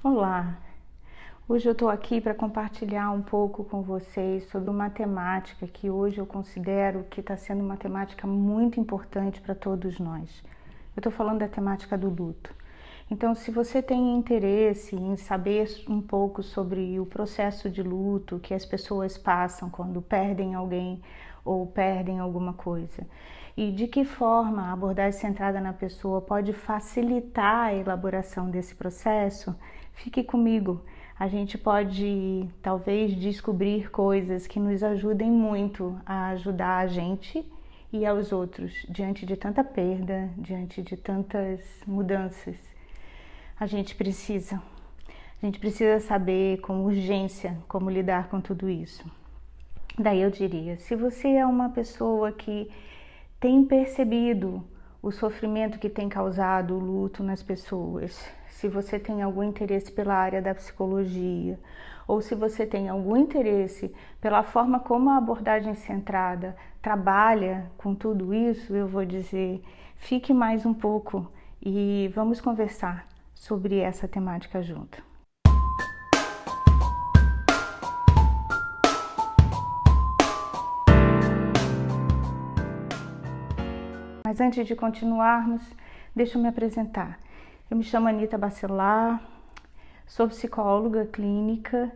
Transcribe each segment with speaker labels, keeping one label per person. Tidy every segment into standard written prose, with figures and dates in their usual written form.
Speaker 1: Olá! Hoje eu estou aqui para compartilhar um pouco com vocês sobre uma temática que hoje eu considero que está sendo uma temática muito importante para todos nós. Eu estou falando da temática do luto. Então, se você tem interesse em saber um pouco sobre o processo de luto que as pessoas passam quando perdem alguém ou perdem alguma coisa, e de que forma a abordagem centrada na pessoa pode facilitar a elaboração desse processo, fique comigo. A gente pode talvez descobrir coisas que nos ajudem muito a ajudar a gente e aos outros diante de tanta perda, diante de tantas mudanças. A gente precisa saber com urgência como lidar com tudo isso. Daí eu diria, se você é uma pessoa que tem percebido o sofrimento que tem causado o luto nas pessoas, se você tem algum interesse pela área da psicologia, ou se você tem algum interesse pela forma como a abordagem centrada trabalha com tudo isso, eu vou dizer, fique mais um pouco e vamos conversar sobre essa temática junto. Mas antes de continuarmos, deixa eu me apresentar. Eu me chamo Anita Bacelar, sou psicóloga clínica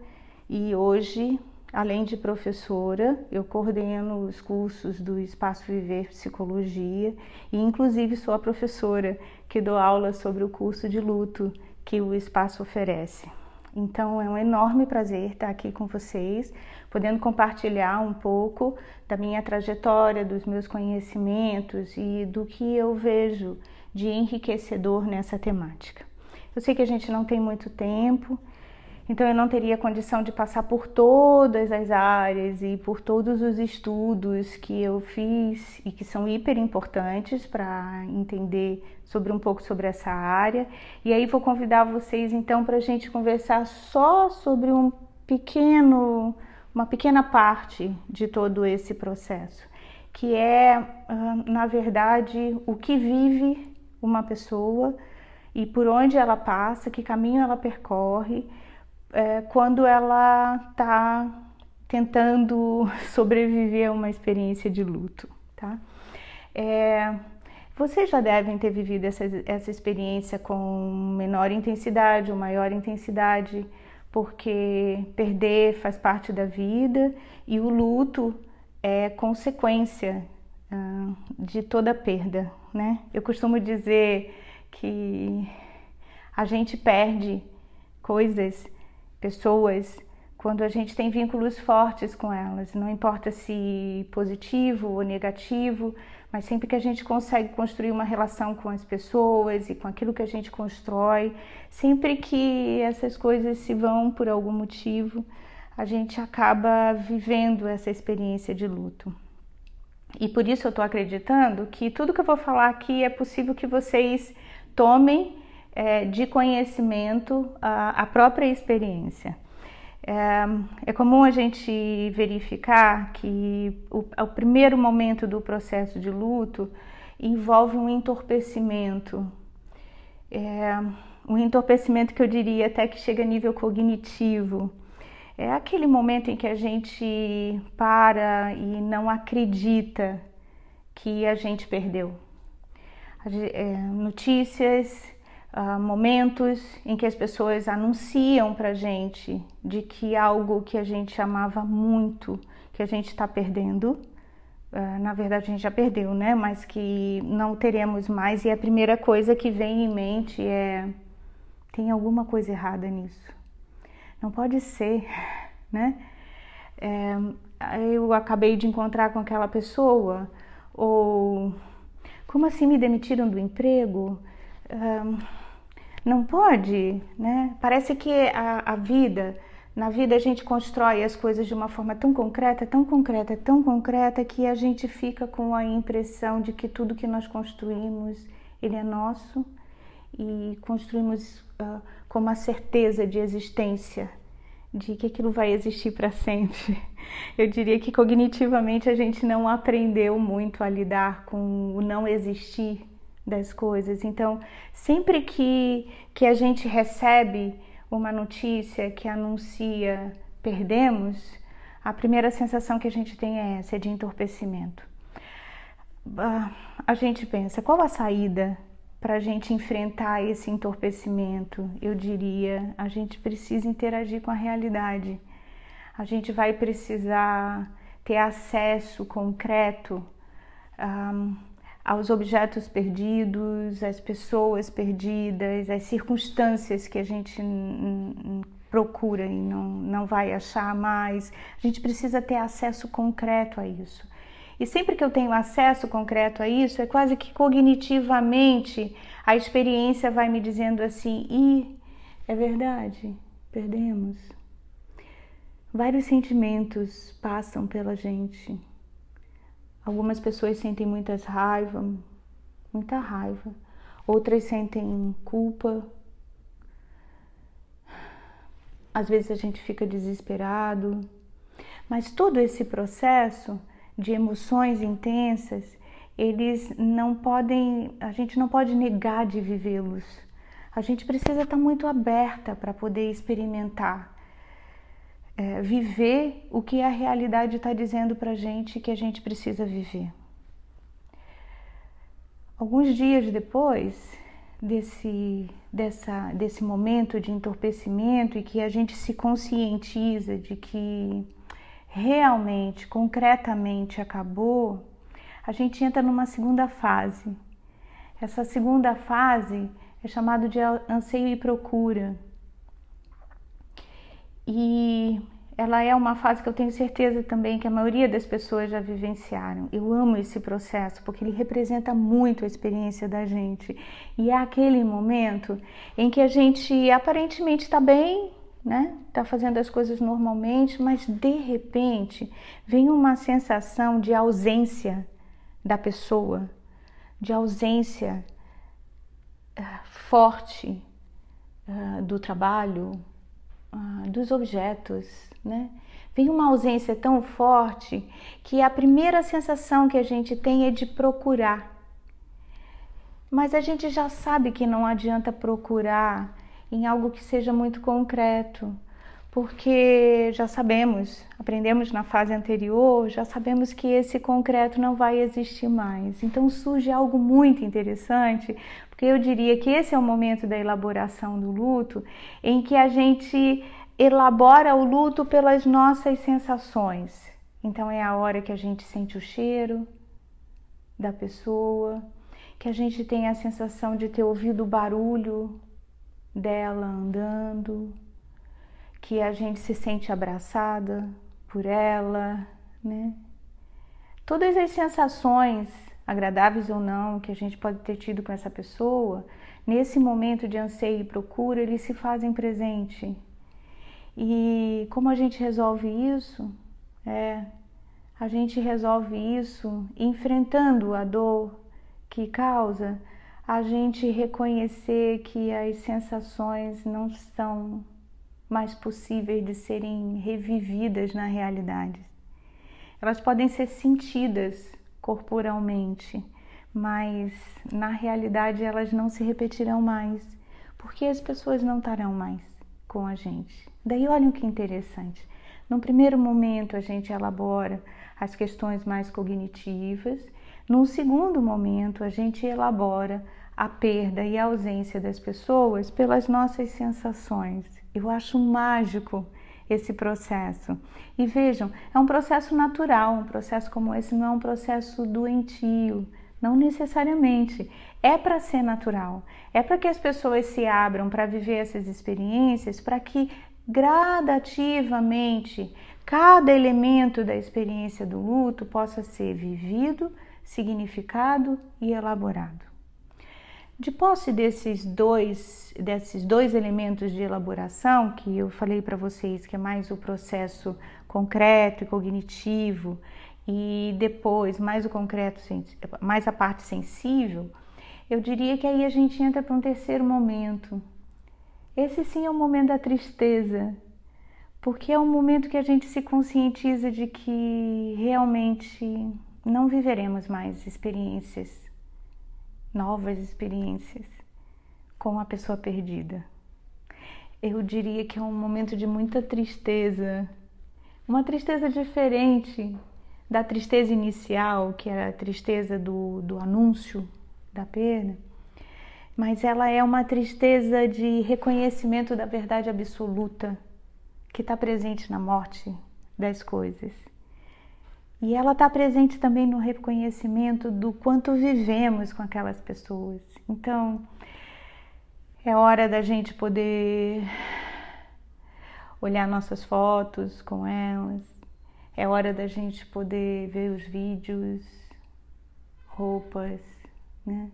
Speaker 1: e hoje, além de professora, eu coordeno os cursos do Espaço Viver Psicologia e inclusive sou a professora que dou aula sobre o curso de luto que o Espaço oferece. Então é um enorme prazer estar aqui com vocês, podendo compartilhar um pouco da minha trajetória, dos meus conhecimentos e do que eu vejo de enriquecedor nessa temática. Eu sei que a gente não tem muito tempo, então eu não teria condição de passar por todas as áreas e por todos os estudos que eu fiz e que são hiper importantes para entender um pouco sobre essa área. E aí vou convidar vocês então para a gente conversar só sobre uma pequena parte de todo esse processo, que é, na verdade, o que vive uma pessoa e por onde ela passa, que caminho ela percorre, quando ela está tentando sobreviver a uma experiência de luto, tá? Vocês já devem ter vivido essa experiência com menor intensidade ou maior intensidade, porque perder faz parte da vida e o luto é consequência de toda perda, né? Eu costumo dizer que a gente perde coisas, pessoas, quando a gente tem vínculos fortes com elas, não importa se positivo ou negativo, mas sempre que a gente consegue construir uma relação com as pessoas e com aquilo que a gente constrói, sempre que essas coisas se vão por algum motivo, a gente acaba vivendo essa experiência de luto. E por isso eu estou acreditando que tudo que eu vou falar aqui é possível que vocês tomem de conhecimento a própria experiência. É comum a gente verificar que o primeiro momento do processo de luto envolve um entorpecimento. Um entorpecimento que eu diria até que chega a nível cognitivo. É aquele momento em que a gente para e não acredita que a gente perdeu. Notícias, momentos em que as pessoas anunciam pra gente de que algo que a gente amava muito, que a gente está perdendo, na verdade a gente já perdeu, né? Mas que não teremos mais, e a primeira coisa que vem em mente é: tem alguma coisa errada nisso. Não pode ser, né? Eu acabei de encontrar com aquela pessoa, ou como assim me demitiram do emprego? Não pode, né? Parece que na vida a gente constrói as coisas de uma forma tão concreta, tão concreta, tão concreta, que a gente fica com a impressão de que tudo que nós construímos, ele é nosso, e construímos com uma certeza de existência, de que aquilo vai existir para sempre. Eu diria que cognitivamente a gente não aprendeu muito a lidar com o não existir das coisas. Então, sempre que a gente recebe uma notícia que anuncia perdemos, a primeira sensação que a gente tem é essa, é de entorpecimento. A gente pensa, qual a saída para a gente enfrentar esse entorpecimento? Eu diria, a gente precisa interagir com a realidade. A gente vai precisar ter acesso concreto aos objetos perdidos, às pessoas perdidas, às circunstâncias que a gente procura e não vai achar mais. A gente precisa ter acesso concreto a isso. E sempre que eu tenho acesso concreto a isso, é quase que cognitivamente a experiência vai me dizendo assim, é verdade, perdemos. Vários sentimentos passam pela gente. Algumas pessoas sentem muita raiva. Outras sentem culpa. Às vezes a gente fica desesperado. Mas todo esse processo de emoções intensas, a gente não pode negar de vivê-los. A gente precisa estar muito aberta para poder experimentar, viver o que a realidade está dizendo para a gente que a gente precisa viver. Alguns dias depois desse momento de entorpecimento e que a gente se conscientiza de que realmente, concretamente acabou, a gente entra numa segunda fase. Essa segunda fase é chamada de anseio e procura. E ela é uma fase que eu tenho certeza também que a maioria das pessoas já vivenciaram. Eu amo esse processo porque ele representa muito a experiência da gente. E é aquele momento em que a gente aparentemente está bem, né? Tá fazendo as coisas normalmente, mas de repente vem uma sensação de ausência da pessoa, de ausência forte do trabalho, dos objetos, né? Vem uma ausência tão forte que a primeira sensação que a gente tem é de procurar. Mas a gente já sabe que não adianta procurar em algo que seja muito concreto, porque já sabemos, aprendemos na fase anterior, já sabemos que esse concreto não vai existir mais. Então surge algo muito interessante, porque eu diria que esse é o momento da elaboração do luto, em que a gente elabora o luto pelas nossas sensações. Então é a hora que a gente sente o cheiro da pessoa, que a gente tem a sensação de ter ouvido o barulho dela andando, que a gente se sente abraçada por ela, né? Todas as sensações, agradáveis ou não, que a gente pode ter tido com essa pessoa, nesse momento de anseio e procura, eles se fazem presente. E como a gente resolve isso? A gente resolve isso enfrentando a dor que causa a gente reconhecer que as sensações não são mais possíveis de serem revividas na realidade. Elas podem ser sentidas corporalmente, mas na realidade elas não se repetirão mais, porque as pessoas não estarão mais com a gente. Daí olhem que interessante. No primeiro momento a gente elabora as questões mais cognitivas, num segundo momento a gente elabora a perda e a ausência das pessoas pelas nossas sensações. Eu acho mágico esse processo. E vejam, é um processo natural, um processo como esse não é um processo doentio, não necessariamente. É para ser natural, é para que as pessoas se abram para viver essas experiências, para que gradativamente cada elemento da experiência do luto possa ser vivido, significado e elaborado. De posse desses dois elementos de elaboração, que eu falei para vocês que é mais o processo concreto e cognitivo, e depois mais o concreto, mais a parte sensível, eu diria que aí a gente entra para um terceiro momento. Esse sim é o momento da tristeza, porque é um momento que a gente se conscientiza de que realmente não viveremos mais novas experiências com a pessoa perdida. eu diria que é um momento de muita tristeza, uma tristeza diferente da tristeza inicial, que era a tristeza do anúncio da perda, mas ela é uma tristeza de reconhecimento da verdade absoluta que está presente na morte das coisas. E ela está presente também no reconhecimento do quanto vivemos com aquelas pessoas. Então, é hora da gente poder olhar nossas fotos com elas, é hora da gente poder ver os vídeos, roupas, né?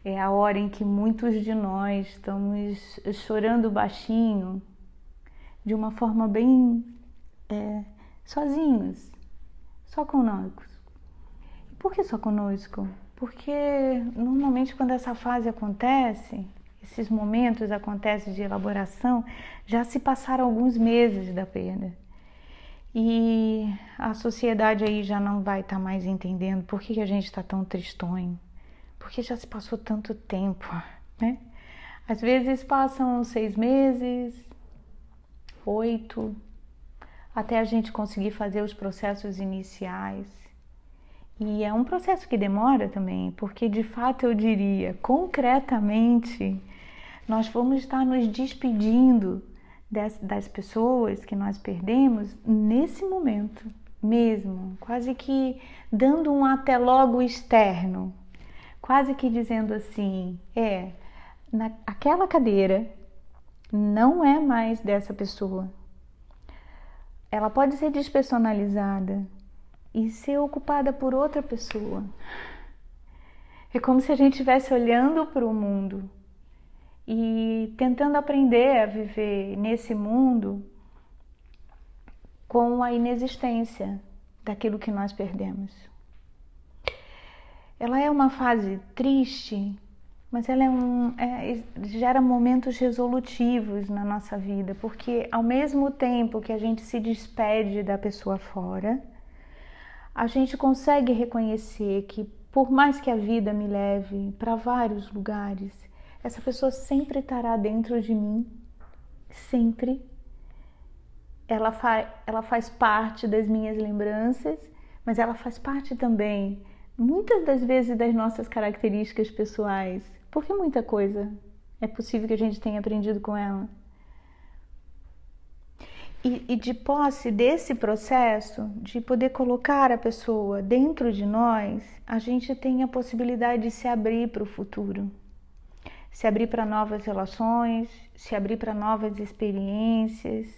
Speaker 1: É a hora em que muitos de nós estamos chorando baixinho, de uma forma bem sozinhos, só conosco. E por que só conosco? Porque normalmente quando essa fase acontece, esses momentos acontecem de elaboração, já se passaram alguns meses da perda. E a sociedade aí já não vai estar mais entendendo por que a gente está tão tristonho, porque já se passou tanto tempo, né? Às vezes passam 6 meses, 8, até a gente conseguir fazer os processos iniciais. E é um processo que demora também, porque de fato eu diria, concretamente, nós vamos estar nos despedindo das pessoas que nós perdemos nesse momento mesmo, quase que dando um até logo externo, quase que dizendo assim, aquela cadeira não é mais dessa pessoa. Ela pode ser despersonalizada e ser ocupada por outra pessoa. É como se a gente estivesse olhando para o mundo e tentando aprender a viver nesse mundo com a inexistência daquilo que nós perdemos. Ela é uma fase triste, mas ela gera momentos resolutivos na nossa vida, porque ao mesmo tempo que a gente se despede da pessoa fora, a gente consegue reconhecer que por mais que a vida me leve para vários lugares, essa pessoa sempre estará dentro de mim, sempre. Ela faz parte das minhas lembranças, mas ela faz parte também, muitas das vezes, das nossas características pessoais, porque muita coisa é possível que a gente tenha aprendido com ela. E de posse desse processo, de poder colocar a pessoa dentro de nós, a gente tem a possibilidade de se abrir para o futuro. Se abrir para novas relações, se abrir para novas experiências,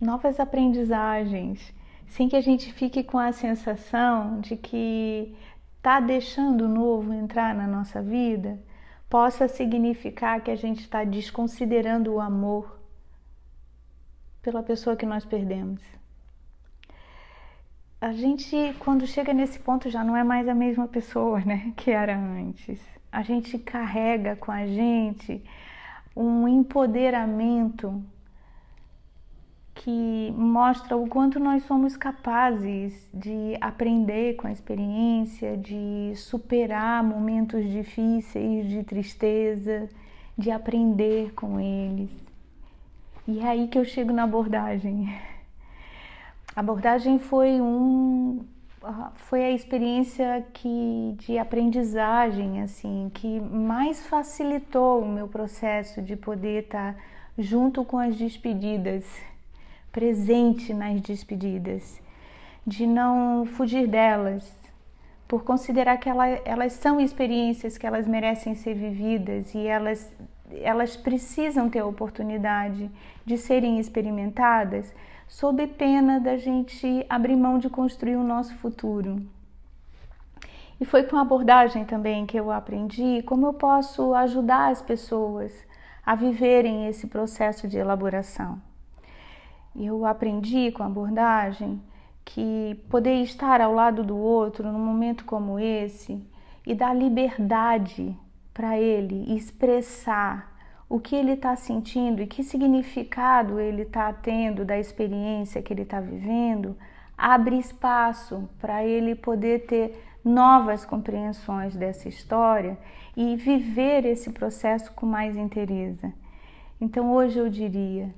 Speaker 1: novas aprendizagens, sem que a gente fique com a sensação de que está deixando o novo entrar na nossa vida, possa significar que a gente está desconsiderando o amor pela pessoa que nós perdemos. A gente, quando chega nesse ponto, já não é mais a mesma pessoa, né, que era antes. A gente carrega com a gente um empoderamento que mostra o quanto nós somos capazes de aprender com a experiência, de superar momentos difíceis, de tristeza, de aprender com eles. E é aí que eu chego na abordagem. A abordagem foi a experiência de aprendizagem, assim, que mais facilitou o meu processo de poder estar junto com as despedidas, presente nas despedidas, de não fugir delas, por considerar que elas são experiências que elas merecem ser vividas e elas precisam ter a oportunidade de serem experimentadas, sob pena da gente abrir mão de construir o nosso futuro. E foi com a abordagem também que eu aprendi como eu posso ajudar as pessoas a viverem esse processo de elaboração. Eu aprendi com a abordagem que poder estar ao lado do outro num momento como esse e dar liberdade para ele expressar o que ele está sentindo e que significado ele está tendo da experiência que ele está vivendo, abre espaço para ele poder ter novas compreensões dessa história e viver esse processo com mais inteireza. Então hoje eu diria,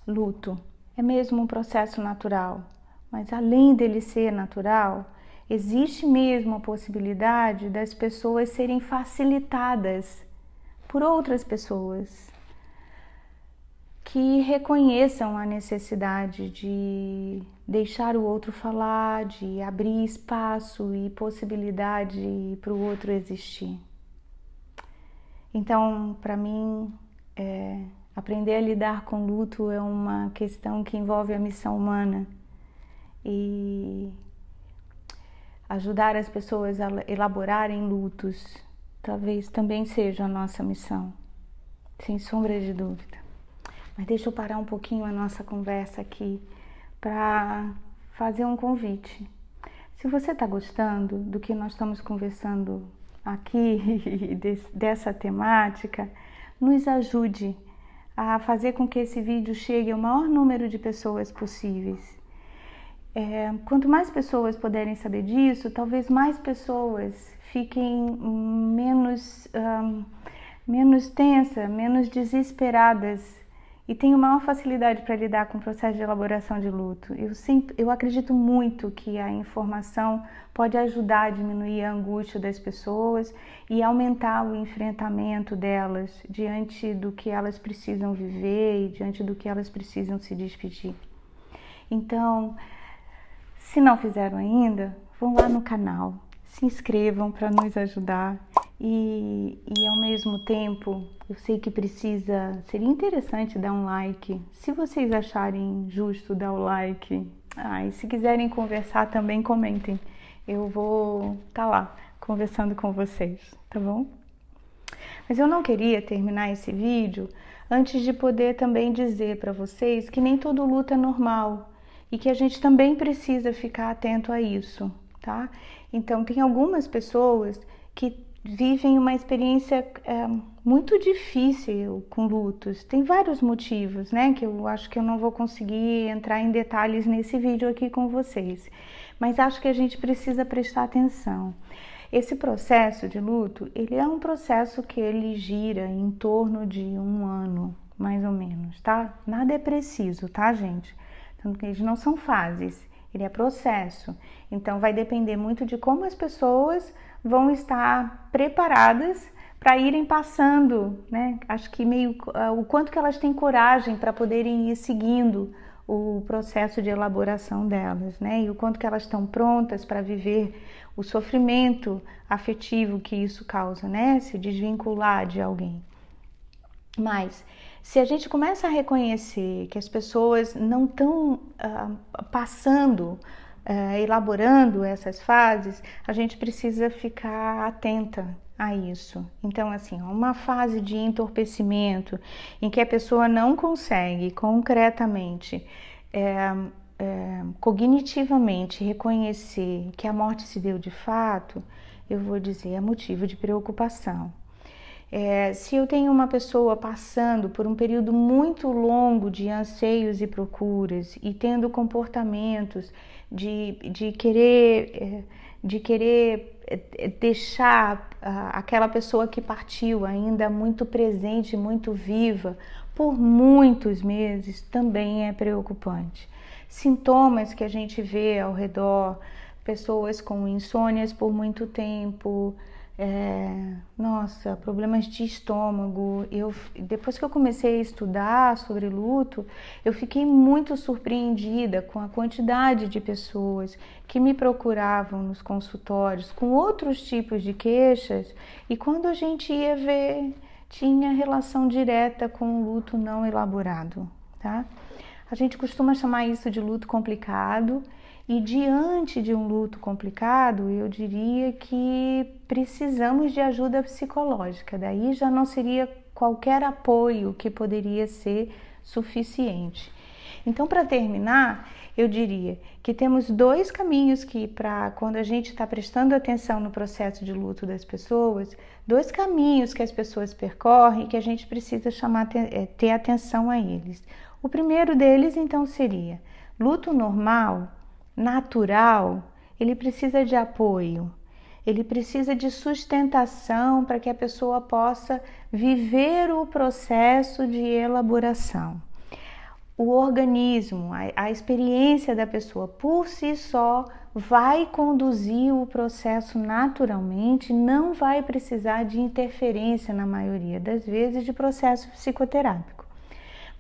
Speaker 1: luto é mesmo um processo natural, mas além dele ser natural, existe mesmo a possibilidade das pessoas serem facilitadas por outras pessoas que reconheçam a necessidade de deixar o outro falar, de abrir espaço e possibilidade para o outro existir. Então, para mim, aprender a lidar com luto é uma questão que envolve a missão humana e ajudar as pessoas a elaborarem lutos talvez também seja a nossa missão, sem sombra de dúvida. Mas deixa eu parar um pouquinho a nossa conversa aqui para fazer um convite. Se você está gostando do que nós estamos conversando aqui, dessa temática, nos ajude a fazer com que esse vídeo chegue ao maior número de pessoas possíveis. Quanto mais pessoas puderem saber disso, talvez mais pessoas fiquem menos tensas, menos desesperadas e tenham maior facilidade para lidar com o processo de elaboração de luto. Eu acredito muito que a informação pode ajudar a diminuir a angústia das pessoas e aumentar o enfrentamento delas diante do que elas precisam viver e diante do que elas precisam se despedir. Então, se não fizeram ainda, vão lá no canal, se inscrevam para nos ajudar e ao mesmo tempo, eu sei que seria interessante dar um like. Se vocês acharem justo dar o like, e se quiserem conversar também comentem. Eu vou estar lá conversando com vocês, tá bom? Mas eu não queria terminar esse vídeo antes de poder também dizer para vocês que nem todo luto é normal. E que a gente também precisa ficar atento a isso, tá? Então, tem algumas pessoas que vivem uma experiência muito difícil com lutos. Tem vários motivos, né? Que eu acho que eu não vou conseguir entrar em detalhes nesse vídeo aqui com vocês. Mas acho que a gente precisa prestar atenção. Esse processo de luto, ele é um processo que ele gira em torno de 1 ano, mais ou menos, tá? Nada é preciso, tá, gente? Eles não são fases, ele é processo. Então vai depender muito de como as pessoas vão estar preparadas para irem passando, né? Acho que o quanto que elas têm coragem para poderem ir seguindo o processo de elaboração delas, né? E o quanto que elas estão prontas para viver o sofrimento afetivo que isso causa, né? Se desvincular de alguém. Mas se a gente começa a reconhecer que as pessoas não estão elaborando essas fases, a gente precisa ficar atenta a isso. Então, assim, uma fase de entorpecimento em que a pessoa não consegue concretamente, cognitivamente reconhecer que a morte se deu de fato, eu vou dizer, é motivo de preocupação. Se eu tenho uma pessoa passando por um período muito longo de anseios e procuras e tendo comportamentos de querer deixar aquela pessoa que partiu ainda muito presente, muito viva, por muitos meses, também é preocupante. Sintomas que a gente vê ao redor, pessoas com insônias por muito tempo, problemas de estômago. Depois que eu comecei a estudar sobre luto, eu fiquei muito surpreendida com a quantidade de pessoas que me procuravam nos consultórios com outros tipos de queixas e quando a gente ia ver, tinha relação direta com o luto não elaborado, tá? A gente costuma chamar isso de luto complicado. E diante de um luto complicado, eu diria que precisamos de ajuda psicológica. Daí já não seria qualquer apoio que poderia ser suficiente. Então, para terminar, eu diria que temos 2 caminhos quando a gente está prestando atenção no processo de luto das pessoas, 2 caminhos que as pessoas percorrem e que a gente precisa ter atenção a eles. O primeiro deles, então, seria luto normal, natural, ele precisa de apoio. Ele precisa de sustentação para que a pessoa possa viver o processo de elaboração. O organismo, a experiência da pessoa por si só vai conduzir o processo naturalmente, não vai precisar de interferência, na maioria das vezes, de processo psicoterápico.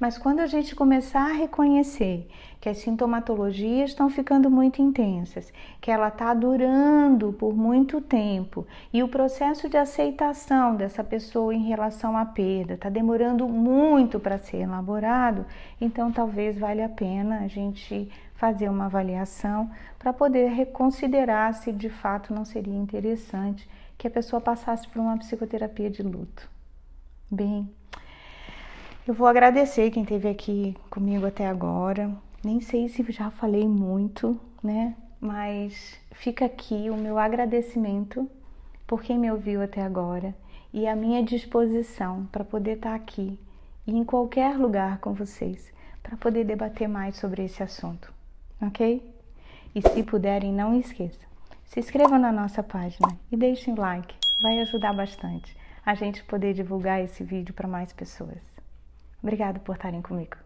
Speaker 1: Mas quando a gente começar a reconhecer que as sintomatologias estão ficando muito intensas, que ela está durando por muito tempo e o processo de aceitação dessa pessoa em relação à perda está demorando muito para ser elaborado, então talvez valha a pena a gente fazer uma avaliação para poder reconsiderar se de fato não seria interessante que a pessoa passasse por uma psicoterapia de luto. Bem, eu vou agradecer quem esteve aqui comigo até agora. Nem sei se já falei muito, né? Mas fica aqui o meu agradecimento por quem me ouviu até agora e a minha disposição para poder estar aqui e em qualquer lugar com vocês para poder debater mais sobre esse assunto, ok? E se puderem, não esqueçam, se inscrevam na nossa página e deixem um like, vai ajudar bastante a gente poder divulgar esse vídeo para mais pessoas. Obrigada por estarem comigo.